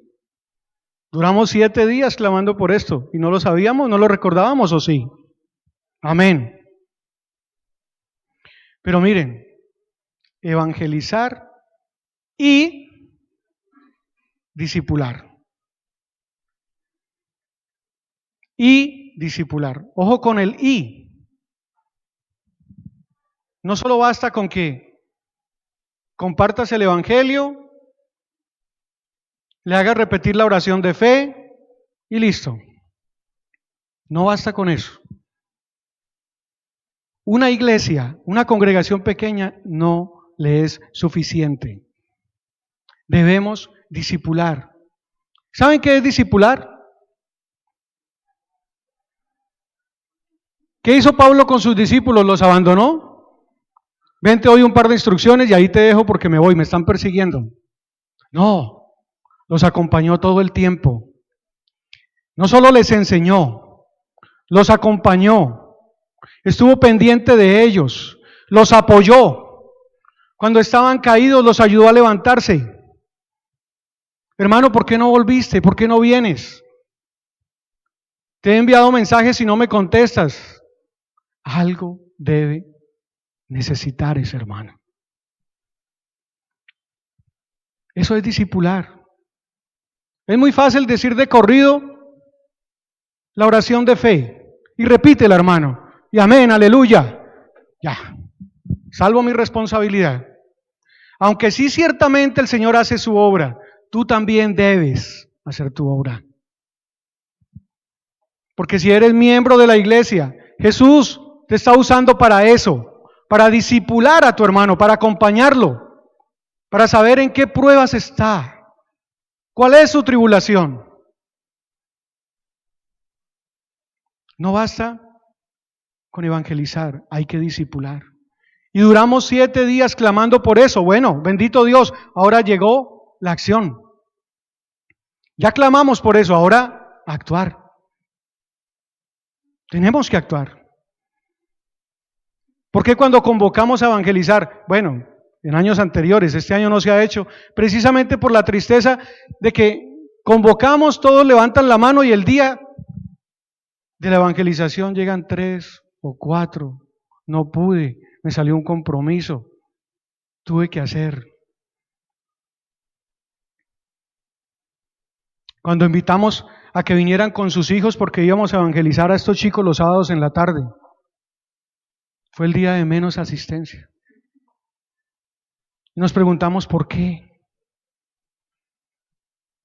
Duramos 7 días clamando por esto. ¿Y no lo sabíamos? ¿No lo recordábamos o sí? Amén. Pero miren, evangelizar y discipular. Y discipular. Ojo con el y. No solo basta con que compartas el evangelio, le hagas repetir la oración de fe y listo. No basta con eso. Una iglesia, una congregación pequeña no le es suficiente. Debemos discipular. ¿Saben qué es discipular? ¿Qué hizo Pablo con sus discípulos? ¿Los abandonó? Vente hoy un par de instrucciones y ahí te dejo porque me voy, me están persiguiendo. No, los acompañó todo el tiempo. No solo les enseñó, los acompañó, estuvo pendiente de ellos, los apoyó. Cuando estaban caídos los ayudó a levantarse. Hermano, ¿por qué no volviste? ¿Por qué no vienes? Te he enviado mensajes y no me contestas. Algo debe necesitar ese hermano. Eso es discipular. Es muy fácil decir de corrido la oración de fe y repítela, hermano. Y amén, aleluya. Ya, salvo mi responsabilidad. Aunque sí ciertamente el Señor hace su obra, tú también debes hacer tu obra. Porque si eres miembro de la iglesia, Jesús te está usando para eso, para discipular a tu hermano, para acompañarlo, para saber en qué pruebas está, cuál es su tribulación. No basta con evangelizar, hay que discipular. Y duramos 7 días clamando por eso. Bueno, bendito Dios, ahora llegó la acción. Ya clamamos por eso, ahora actuar. Tenemos que actuar. ¿Por qué cuando convocamos a evangelizar? Bueno, en años anteriores, este año no se ha hecho, precisamente por la tristeza de que convocamos, todos levantan la mano y el día de la evangelización llegan 3 o 4. No pude, me salió un compromiso, tuve que hacer. Cuando invitamos a que vinieran con sus hijos porque íbamos a evangelizar a estos chicos los sábados en la tarde, fue el día de menos asistencia. Y nos preguntamos por qué.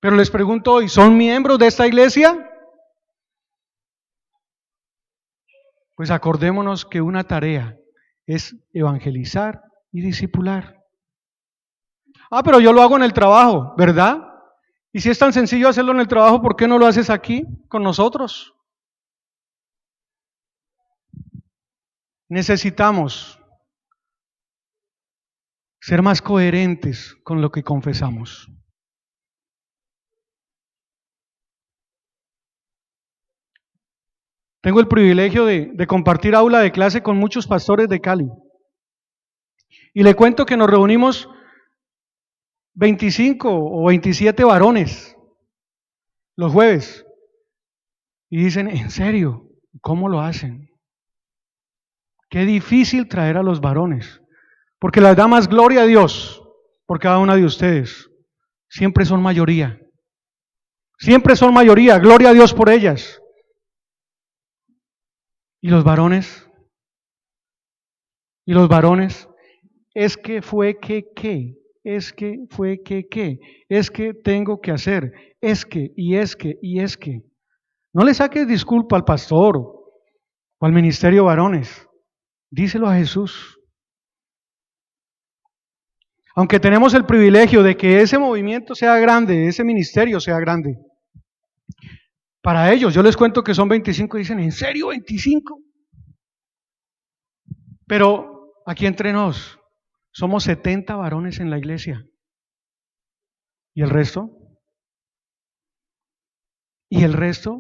Pero les pregunto hoy, ¿son miembros de esta iglesia? Pues acordémonos que una tarea es evangelizar y discipular. Ah, pero yo lo hago en el trabajo, ¿verdad? Y si es tan sencillo hacerlo en el trabajo, ¿por qué no lo haces aquí con nosotros? Necesitamos ser más coherentes con lo que confesamos. Tengo el privilegio de compartir aula de clase con muchos pastores de Cali. Y le cuento que nos reunimos 25 o 27 varones los jueves. Y dicen, ¿en serio? ¿Cómo lo hacen? Qué difícil traer a los varones. Porque les da más gloria a Dios por cada una de ustedes. Siempre son mayoría. Siempre son mayoría. Gloria a Dios por ellas. ¿Y los varones? ¿Y los varones? Es que fue que qué. Es que fue que qué. Es que tengo que hacer. Es que, y es que, y es que. No le saques disculpa al pastor o al ministerio varones. Díselo a Jesús. Aunque tenemos el privilegio de que ese movimiento sea grande, ese ministerio sea grande. Para ellos, yo les cuento que son 25 y dicen, ¿en serio 25? Pero aquí entre nos, somos 70 varones en la iglesia. ¿Y el resto? ¿Y el resto?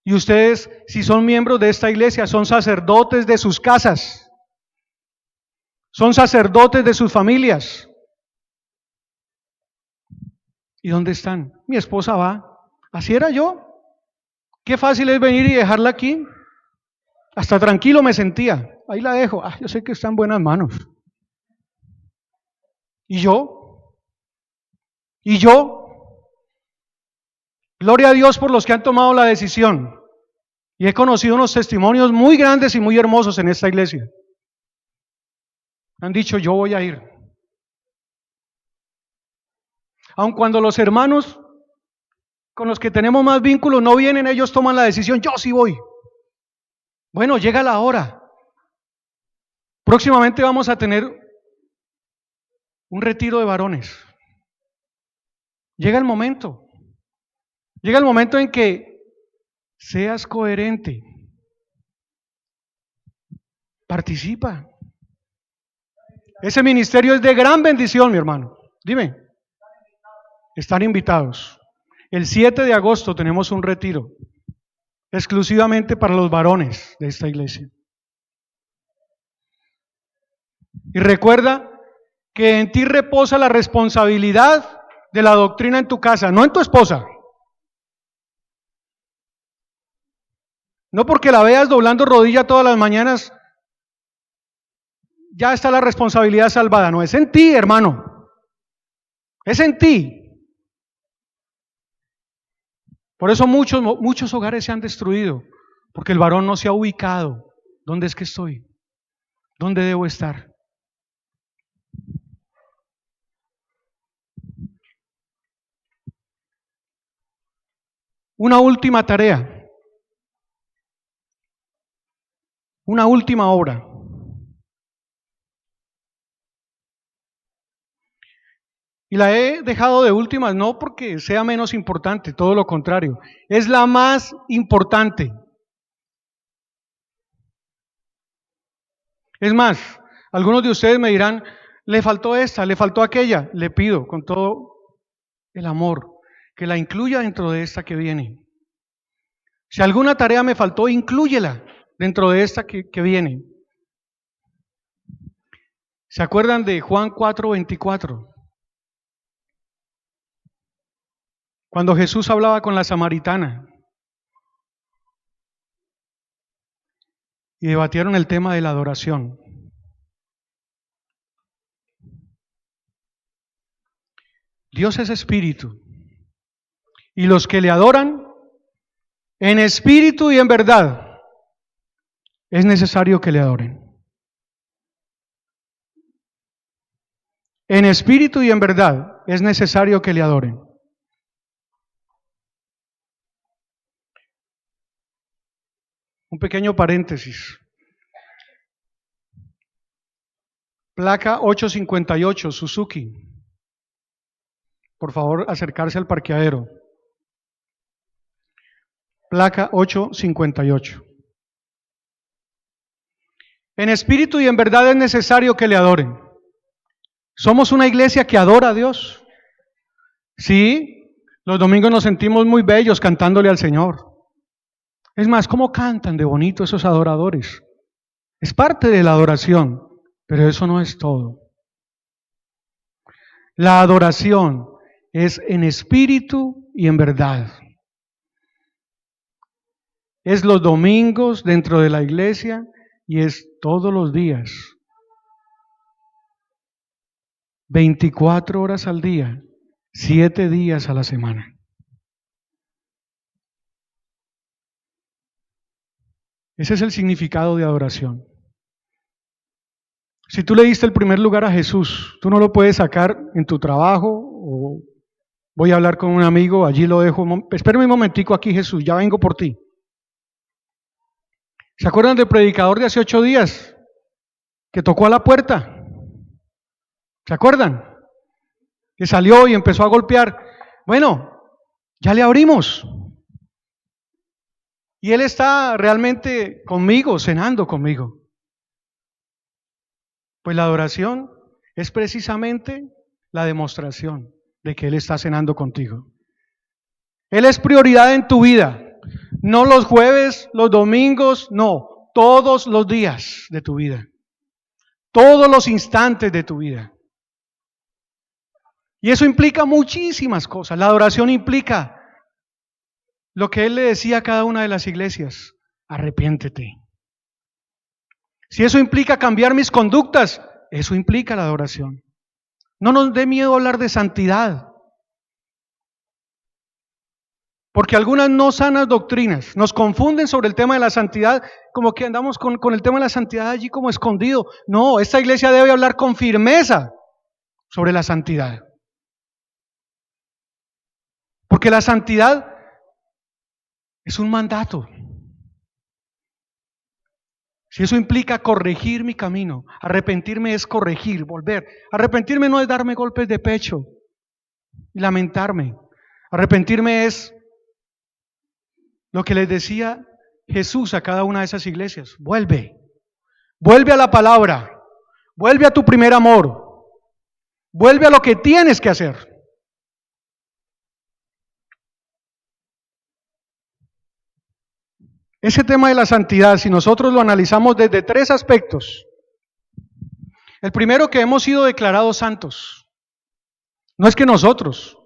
Y ustedes, si son miembros de esta iglesia, son sacerdotes de sus casas. son sacerdotes de sus familias. ¿Y dónde están? Mi esposa va. Así era yo. Qué fácil es venir y dejarla aquí. Hasta tranquilo me sentía. Ahí la dejo. Yo sé que está en buenas manos. ¿Y yo? ¿Y yo? Gloria a Dios por los que han tomado la decisión. Y he conocido unos testimonios muy grandes y muy hermosos en esta iglesia. Han dicho, yo voy a ir. Aun cuando los hermanos con los que tenemos más vínculos no vienen, ellos toman la decisión, yo sí voy. Bueno, llega la hora. Próximamente vamos a tener un retiro de varones. Llega el momento. Llega el momento en que seas coherente. Participa. Ese ministerio es de gran bendición, mi hermano. Dime. Están invitados. El 7 de agosto tenemos un retiro exclusivamente para los varones de esta iglesia. Y recuerda que en ti reposa la responsabilidad de la doctrina en tu casa, no en tu esposa. No porque la veas doblando rodilla todas las mañanas, ya está la responsabilidad salvada. No, es en ti, hermano. Es en ti. Por eso muchos hogares se han destruido, porque el varón no se ha ubicado. ¿Dónde es que estoy? ¿Dónde debo estar? Una última tarea, una última obra. Y la he dejado de últimas no porque sea menos importante, todo lo contrario, es la más importante. Es más, algunos de ustedes me dirán, le faltó esta, le faltó aquella. Le pido con todo el amor que la incluya dentro de esta que viene. Si alguna tarea me faltó, inclúyela dentro de esta que viene. ¿Se acuerdan de Juan 4:24? Cuando Jesús hablaba con la samaritana y debatieron el tema de la adoración. Dios es espíritu, y los que le adoran en espíritu y en verdad, es necesario que le adoren. En espíritu y en verdad, es necesario que le adoren. Un pequeño paréntesis. Placa 858, Suzuki. Por favor, acercarse al parqueadero. Placa 858. En espíritu y en verdad es necesario que le adoren. Somos una iglesia que adora a Dios. Sí, los domingos nos sentimos muy bellos cantándole al Señor. Es más, ¿cómo cantan de bonito esos adoradores? Es parte de la adoración, pero eso no es todo. La adoración es en espíritu y en verdad. Es los domingos dentro de la iglesia y es todos los días. 24 horas al día, 7 días a la semana. Ese es el significado de adoración. Si tú le diste el primer lugar a Jesús, tú no lo puedes sacar en tu trabajo o voy a hablar con un amigo, allí lo dejo. Espérame un momentico aquí, Jesús, ya vengo por ti. ¿Se acuerdan del predicador de hace 8 días que tocó a la puerta? ¿Se acuerdan? Que salió y empezó a golpear. Bueno, ya le abrimos. Y él está realmente conmigo, cenando conmigo. Pues la adoración es precisamente la demostración de que Él está cenando contigo. Él es prioridad en tu vida. No los jueves, los domingos, no. Todos los días de tu vida. todos los instantes de tu vida. Y eso implica muchísimas cosas. La adoración implica lo que él le decía a cada una de las iglesias: arrepiéntete. Si eso implica cambiar mis conductas, eso implica la adoración. No nos dé miedo hablar de santidad, porque algunas no sanas doctrinas nos confunden sobre el tema de la santidad, como que andamos con el tema de la santidad allí como escondido. No, esta iglesia debe hablar con firmeza sobre la santidad, porque la santidad es un mandato. Si eso implica corregir mi camino, arrepentirme es corregir, volver. Arrepentirme no es darme golpes de pecho y lamentarme. Arrepentirme es lo que les decía Jesús a cada una de esas iglesias: vuelve a la palabra, vuelve a tu primer amor, vuelve a lo que tienes que hacer. Ese tema de la santidad, si nosotros lo analizamos desde tres aspectos: el primero, que hemos sido declarados santos. No es que nosotros,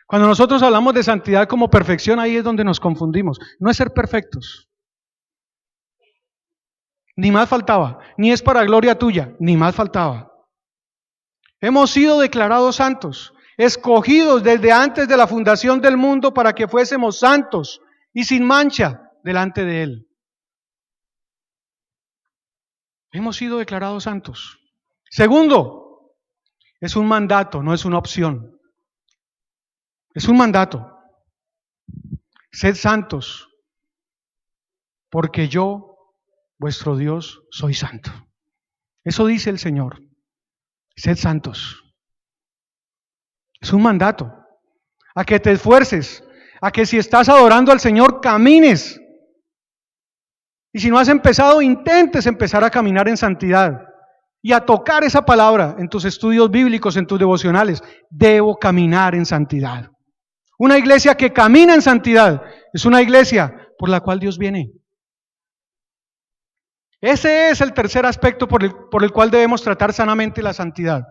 cuando nosotros hablamos de santidad como perfección, ahí es donde nos confundimos. No es ser perfectos, ni más faltaba, ni es para gloria tuya, ni más faltaba. Hemos sido declarados santos, escogidos desde antes de la fundación del mundo para que fuésemos santos y sin mancha delante de Él. Hemos sido declarados santos. Segundo, es un mandato, no es una opción. Es un mandato. Sed santos, porque yo, vuestro Dios, soy santo. Eso dice el Señor. Sed santos. Es un mandato. A que te esfuerces, a que si estás adorando al Señor, camines. Y si no has empezado, intentes empezar a caminar en santidad y a tocar esa palabra en tus estudios bíblicos, en tus devocionales. Debo caminar en santidad. Una iglesia que camina en santidad es una iglesia por la cual Dios viene. Ese es el tercer aspecto por el cual debemos tratar sanamente la santidad.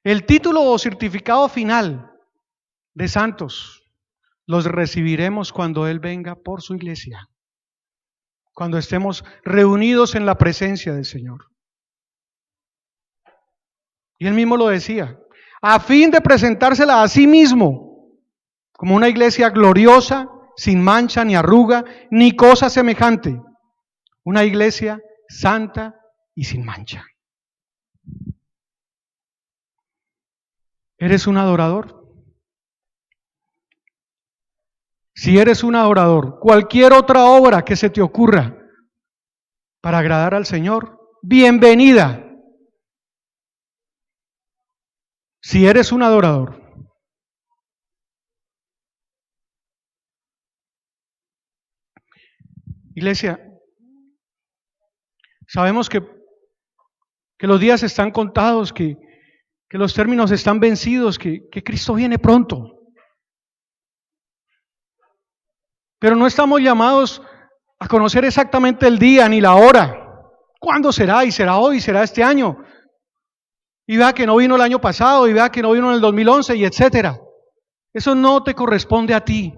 El título o certificado final de santos los recibiremos cuando Él venga por su iglesia, cuando estemos reunidos en la presencia del Señor. Y Él mismo lo decía, a fin de presentársela a sí mismo como una iglesia gloriosa, sin mancha ni arruga, ni cosa semejante, una iglesia santa y sin mancha. ¿Eres un adorador? Si eres un adorador, cualquier otra obra que se te ocurra para agradar al Señor, bienvenida. Si eres un adorador. Iglesia, sabemos que los días están contados, que los términos están vencidos, que Cristo viene pronto. Pero no estamos llamados a conocer exactamente el día ni la hora. ¿Cuándo será? ¿Y será hoy? ¿Será este año? Y vea que no vino el año pasado, y vea que no vino en el 2011, y etcétera. Eso no te corresponde a ti.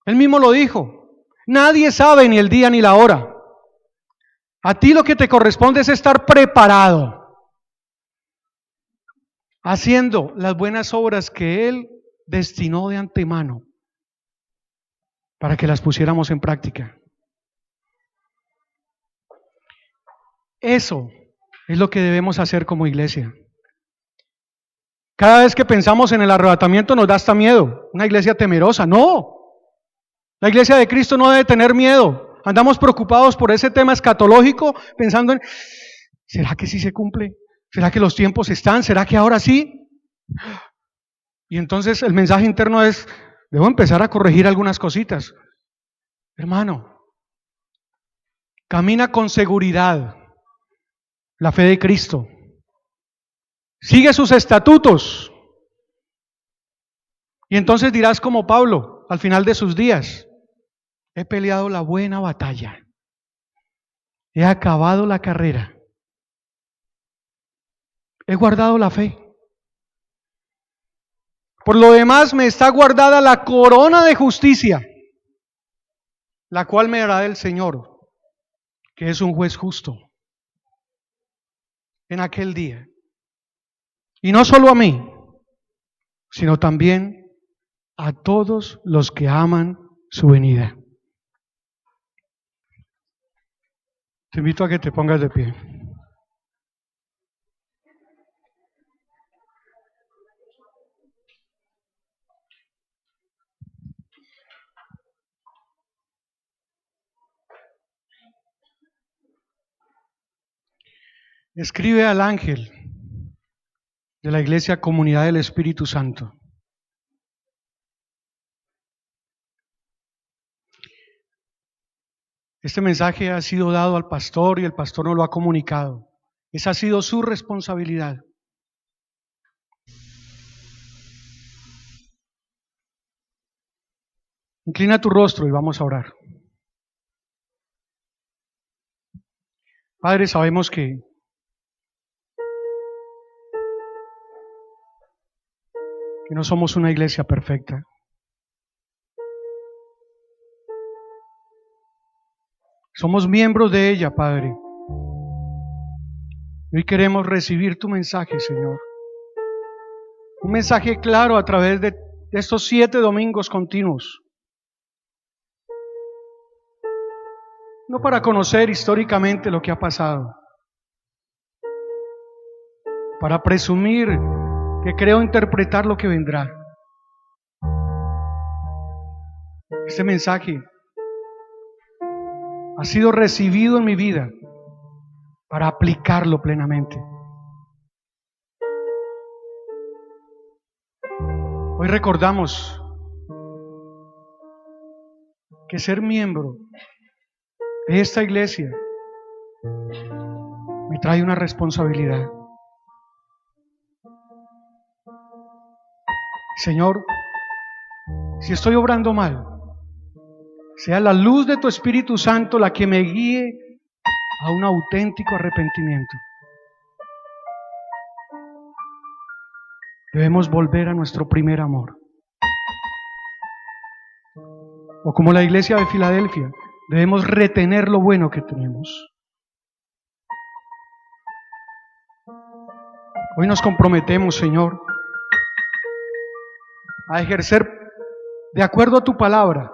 Él mismo lo dijo. Nadie sabe ni el día ni la hora. A ti lo que te corresponde es estar preparado, haciendo las buenas obras que Él destinó de antemano para que las pusiéramos en práctica. Eso es lo que debemos hacer como iglesia. Cada vez que pensamos en el arrebatamiento nos da hasta miedo. Una iglesia temerosa. No. La iglesia de Cristo no debe tener miedo. Andamos preocupados por ese tema escatológico, pensando en, ¿será que sí se cumple? ¿Será que los tiempos están? ¿Será que ahora sí? Y entonces el mensaje interno es, debo empezar a corregir algunas cositas. Hermano, camina con seguridad la fe de Cristo. Sigue sus estatutos. Y entonces dirás como Pablo al final de sus días, he peleado la buena batalla. he acabado la carrera, he guardado la fe. Por lo demás me está guardada la corona de justicia, la cual me dará el Señor, que es un juez justo, en aquel día. Y no solo a mí, sino también a todos los que aman su venida. Te invito a que te pongas de pie. Escribe al ángel de la Iglesia Comunidad del Espíritu Santo: este mensaje ha sido dado al pastor y el pastor no lo ha comunicado. Esa ha sido su responsabilidad. Inclina tu rostro y vamos a orar. Padre, sabemos que no somos una iglesia perfecta. Somos miembros de ella, Padre. Hoy queremos recibir tu mensaje, Señor. Un mensaje claro a través de estos 7 domingos continuos. No para conocer históricamente lo que ha pasado, para presumir que creo interpretar lo que vendrá. Este mensaje ha sido recibido en mi vida para aplicarlo plenamente. Hoy recordamos que ser miembro de esta iglesia me trae una responsabilidad. Señor, si estoy obrando mal, sea la luz de tu Espíritu Santo la que me guíe a un auténtico arrepentimiento. Debemos volver a nuestro primer amor. O como la iglesia de Filadelfia, debemos retener lo bueno que tenemos. Hoy nos comprometemos, Señor, a ejercer de acuerdo a tu palabra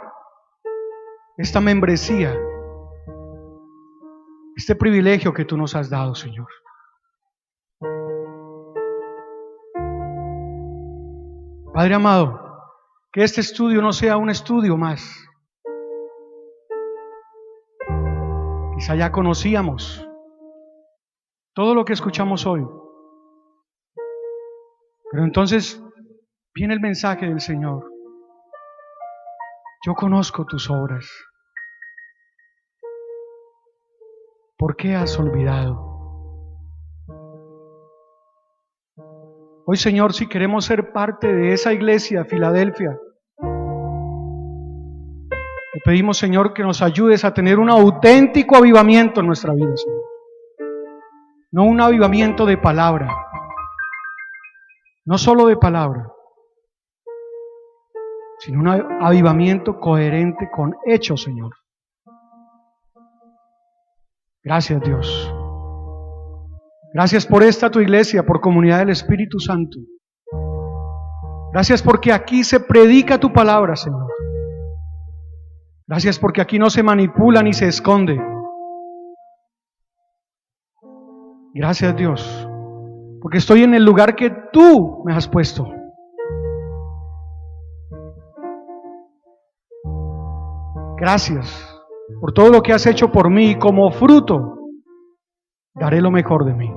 esta membresía, este privilegio que tú nos has dado, Señor. Padre amado, que este estudio no sea un estudio más. Quizá ya conocíamos todo lo que escuchamos hoy, pero entonces viene el mensaje del Señor. Yo conozco tus obras. ¿Por qué has olvidado? Hoy, Señor, si queremos ser parte de esa iglesia, Filadelfia, te pedimos, Señor, que nos ayudes a tener un auténtico avivamiento en nuestra vida, Señor. No un avivamiento de palabra, no solo de palabra, sino un avivamiento coherente con hechos, Señor. Gracias, Dios. Gracias por esta tu iglesia, por Comunidad del Espíritu Santo. Gracias porque aquí se predica tu palabra, Señor. Gracias porque aquí no se manipula ni se esconde. Gracias, Dios, porque estoy en el lugar que tú me has puesto. Gracias por todo lo que has hecho por mí, y como fruto daré lo mejor de mí.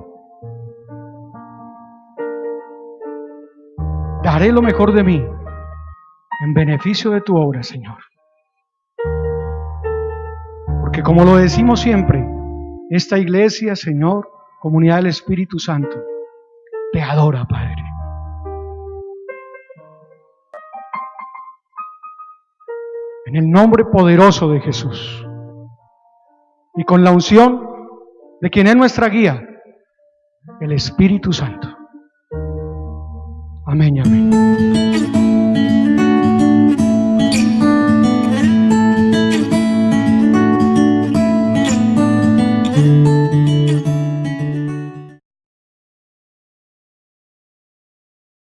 Daré lo mejor de mí en beneficio de tu obra, Señor. Porque como lo decimos siempre, esta iglesia, Señor, Comunidad del Espíritu Santo, te adora, Padre. En el nombre poderoso de Jesús y con la unción de quien es nuestra guía, el Espíritu Santo. Amén y amén.